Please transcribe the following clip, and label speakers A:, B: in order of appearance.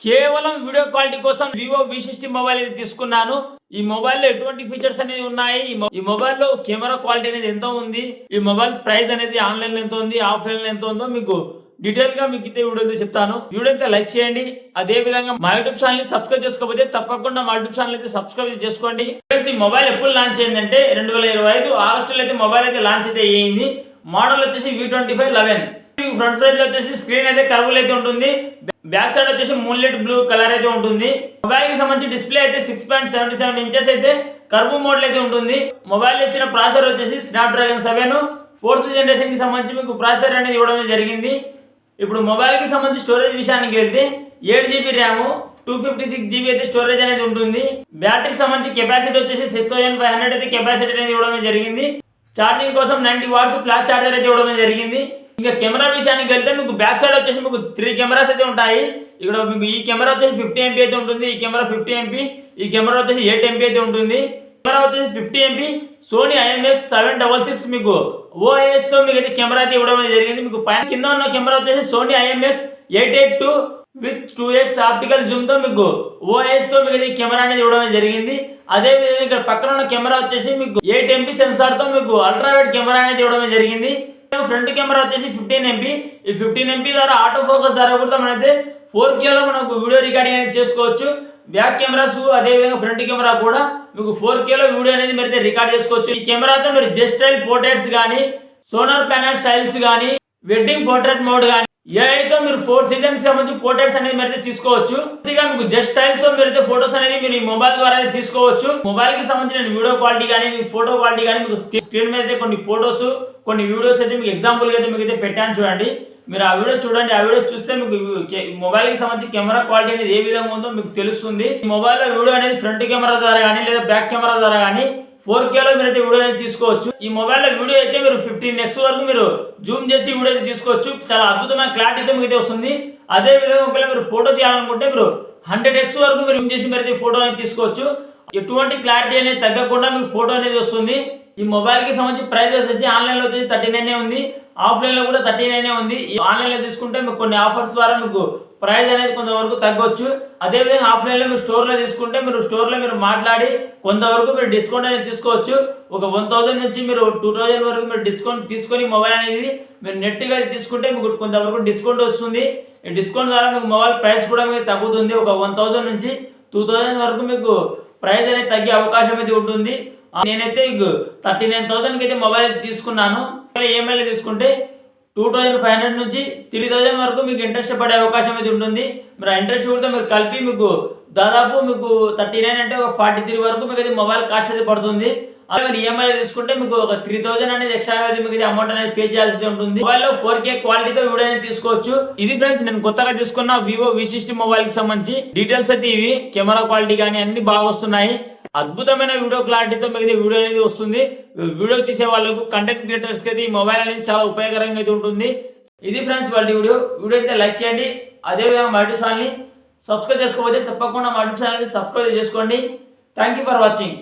A: కేవలం video quality కోసం Vivo V60 mobile అయితే తీసుకున్నాను. ఈ మొబైల్లో ఎటువంటి ఫీచర్స్ అనేది ఉన్నాయి, ఈ మొబైల్లో కెమెరా క్వాలిటీ అనేది ఎంత ఉంది, ఈ మొబైల్ ప్రైస్ అనేది ఆన్లైన్ లో ఎంత ఉంది, ఆఫ్లైన్ లో ఎంత ఉందో మీకు డీటెయిల్ గా మీకు ఇదే వీడియో చెప్తాను. వీడియో అయితే లైక్ చేయండి. అదే విధంగా మా యూట్యూబ్ ఛానల్ ని సబ్స్క్రైబ్ చేసుకోకపోతే తప్పకుండా మా యూట్యూబ్ ఛానల్ అయితే సబ్స్క్రైబ్ చేసుకోండి. ఈ మొబైల్ ఎప్పుడు లాంచ్ అయిందంటే 2025 ఆగస్టులో అయితే మొబైల్ అయితే లాంచ్ అయితే అయ్యింది. మోడల్ వచ్చేసి V2511. ఫ్రంట్ ప్రైజ్ లో వచ్చేసి స్క్రీన్ అయితే కర్వ్లో అయితే ఉంటుంది. బ్యాక్ సైడ్ వచ్చేసి మూన్లైట్ బ్లూ కలర్ అయితే ఉంటుంది. మొబైల్ కి సంబంధించి డిస్ప్లే అయితే 6.77 ఇంచెస్ అయితే కర్వ్ మోడల్ అయితే ఉంటుంది. మొబైల్ ఇచ్చిన ప్రాసెసర్ వచ్చేసి స్నాప్డ్రాగన్ 7 4th జనరేషన్ కి సంబంధించి మీకు ప్రాసెసర్ అనేది ఇవ్వడం జరిగింది. ఇప్పుడు మొబైల్ కి సంబంధించి స్టోరేజ్ విషయానికి వెళ్తే 8GB ర్యామ్ 256GB అయితే స్టోరేజ్ అనేది ఉంటుంది. బ్యాటరీకి సంబంధించి కెపాసిటీ వచ్చేసి 6500 అయితే కెపాసిటీ అనేది ఇవ్వడం జరిగింది. ఛార్జింగ్ కోసం 90 వాట్స్ ఫ్లాష్ ఛార్జర్ అయితే ఇవ్వడం జరిగింది. ఇంకా కెమెరా విషయానికి వెళ్తే మీకు బ్యాక్ సైడ్ వచ్చేసి మీకు 3 కెమెరాస్ అయితే ఉంటాయి. ఇక్కడ మీకు ఈ కెమెరా వచ్చేసి 50 MP అయితే ఉంటుంది, ఈ కెమెరా 50 MP, ఈ కెమెరా వచ్చేసి 8 MP అయితే ఉంటుంది. కెమెరా వచ్చేసి 50 MP సోనీ IMX766 మీకు OIS తో మీకు అయితే కెమెరా అయితే ఇవ్వడం జరిగింది. మీకు పైన కింద ఉన్న కెమెరా వచ్చేసి Sony IMX882 with 2x optical Zoom తో మీకు OIS తో మీకు కెమెరా అనేది ఇవ్వడం జరిగింది. అదే విధంగా ఇక్కడ పక్కన ఉన్న కెమెరా వచ్చేసి మీకు 8 MP సెన్సార్ తో మీకు అల్ట్రా వైడ్ కెమెరా అనేది ఇవ్వడం జరిగింది. ఫ్రంట్ కెమెరా వచ్చేసి 15 MP. ఈ 15 MP ద్వారా ఆటో ఫోకస్ ద్వారా కూడా మనైతే 4K లో మనకు వీడియో రికార్డింగ్ అనేది చేసుకోవచ్చు. బ్యాక్ కెమెరాస్ అదే విధంగా ఫ్రంట్ కెమెరా కూడా మీకు 4K లో వీడియో అనేది మీరు రికార్డ్ చేసుకోవచ్చు. ఈ కెమెరాతో మీరు జస్ట్ స్టైల్ పోర్ట్రేట్స్ కానీ, సోనార్ ప్యానల్ స్టైల్స్ కానీ, వెడ్డింగ్ పోర్ట్రేట్ మోడ్ కానీ ఏఐతో మీరు 4 సీజన్ కి సంబంధించి పోర్ట్రేట్స్ అనేది మీరు తీసుకోవచ్చు. మీకు జస్ట్ స్టైల్స్ తో మీరు ఫోటోస్ అనేది మీరు ఈ మొబైల్ ద్వారా తీసుకోవచ్చు. మొబైల్ కి సంబంధించిన వీడియో క్వాలిటీ కానీ, ఫోటో క్వాలిటీ కానీ మీకు స్క్రీన్ మీద అయితే కొన్ని ఫోటోస్, కొన్ని వీడియోస్ అయితే మీకు ఎగ్జాంపుల్ గా అయితే మీకు అయితే పెట్టాను చూడండి. మీరు ఆ వీడియో చూడండి. ఆ వీడియోస్ చూస్తే మీకు మొబైల్ కి సంబంధించి కెమెరా క్వాలిటీ అనేది ఏ విధంగా ఉందో మీకు తెలుస్తుంది. ఈ మొబైల్లో వీడియో అనేది ఫ్రంట్ కెమెరా ద్వారా కానీ లేదా బ్యాక్ కెమెరా ద్వారా కానీ 4K లో మీరు అయితే వీడియో అనేది తీసుకోవచ్చు. ఈ మొబైల్లో వీడియో అయితే మీరు 15x వరకు మీరు జూమ్ చేసి వీడియో అయితే తీసుకోవచ్చు. చాలా అద్భుతమైన క్లారిటీతో మీకు అయితే వస్తుంది. అదే విధంగా ఒకవేళ మీరు ఫోటో తీయాలనుకుంటే మీరు 100x వరకు మీరు జూమ్ చేసి మీరు అయితే ఫోటో అనేది తీసుకోవచ్చు. ఎటువంటి క్లారిటీ అనేది తగ్గకుండా మీకు ఫోటో అనేది వస్తుంది. ఈ మొబైల్ కి సంబంధించి ప్రైస్ వచ్చేసి ఆన్లైన్ లో వచ్చేసి 39 ఉంది, ఆఫ్లైన్ లో కూడా 39 ఉంది. ఈ ఆన్లైన్ లో తీసుకుంటే మీకు కొన్ని ఆఫర్స్ ద్వారా మీకు ప్రైస్ అనేది కొంతవరకు తగ్గొచ్చు. అదేవిధంగా ఆఫ్లైన్ లో మీరు స్టోర్ లో తీసుకుంటే మీరు స్టోర్ లో మీరు మాట్లాడి కొంతవరకు మీరు డిస్కౌంట్ అనేది తీసుకోవచ్చు. ఒక 1000 నుంచి మీరు 2000 వరకు మీరు డిస్కౌంట్ తీసుకొని మొబైల్ అనేది మీరు నెట్ గా తీసుకుంటే మీకు కొంతవరకు డిస్కౌంట్ వస్తుంది. ఈ డిస్కౌంట్ ద్వారా మీకు మొబైల్ ప్రైస్ కూడా మీకు తగ్గుతుంది. ఒక 1000 నుంచి 2000 వరకు మీకు ప్రైస్ అనేది తగ్గే అవకాశం అయితే ఉంటుంది. నేనైతే 39,000 కి అయితే మొబైల్ అయితే తీసుకున్నాను. EMI తీసుకుంటే 2500 నుంచి 3000 వరకు మీకు ఇంట్రెస్ట్ పడే అవకాశం అయితే ఉంటుంది. మీరు ఆ ఇంట్రెస్ట్ కూడా మీరు కలిపి మీకు దాదాపు మీకు 39 అంటే ఒక 43 వరకు మీకు అయితే మొబైల్ కాస్ట్ అయితే పడుతుంది. అదే మీరు EMI తీసుకుంటే మీకు ఒక 3000 అనేది ఎక్స్ట్రా అయితే మీకు అమౌంట్ అనేది పే చేయాల్సి ఉంటుంది. మొబైల్లో 4K క్వాలిటీతో వీడియో అనేది తీసుకోవచ్చు. ఇది ఫ్రెండ్స్ నేను కొత్తగా తీసుకున్న వివో V60 మొబైల్ కి సంబంధించి డీటెయిల్స్ అయితే ఇవి. కెమెరా క్వాలిటీ కానీ అన్ని బాగా వస్తున్నాయి. అద్భుతమైన వీడియో క్లారిటీతో మీకు వీడియో అనేది వస్తుంది. వీడియో తీసే వాళ్ళకు, కంటెంట్ క్రియేటర్స్ కి అయితే ఈ మొబైల్ అనేది చాలా ఉపయోగకరంగా అయితే ఉంటుంది. ఇది ఫ్రెండ్స్ వాళ్ళ వీడియో అయితే లైక్ చేయండి. అదేవిధంగా మా యూట్యూబ్ ఛానల్ని సబ్స్క్రైబ్ చేసుకోకపోతే తప్పకుండా మా యూట్యూబ్ ఛానల్ని సబ్స్క్రైబ్ చేసుకోండి. Thank you for watching.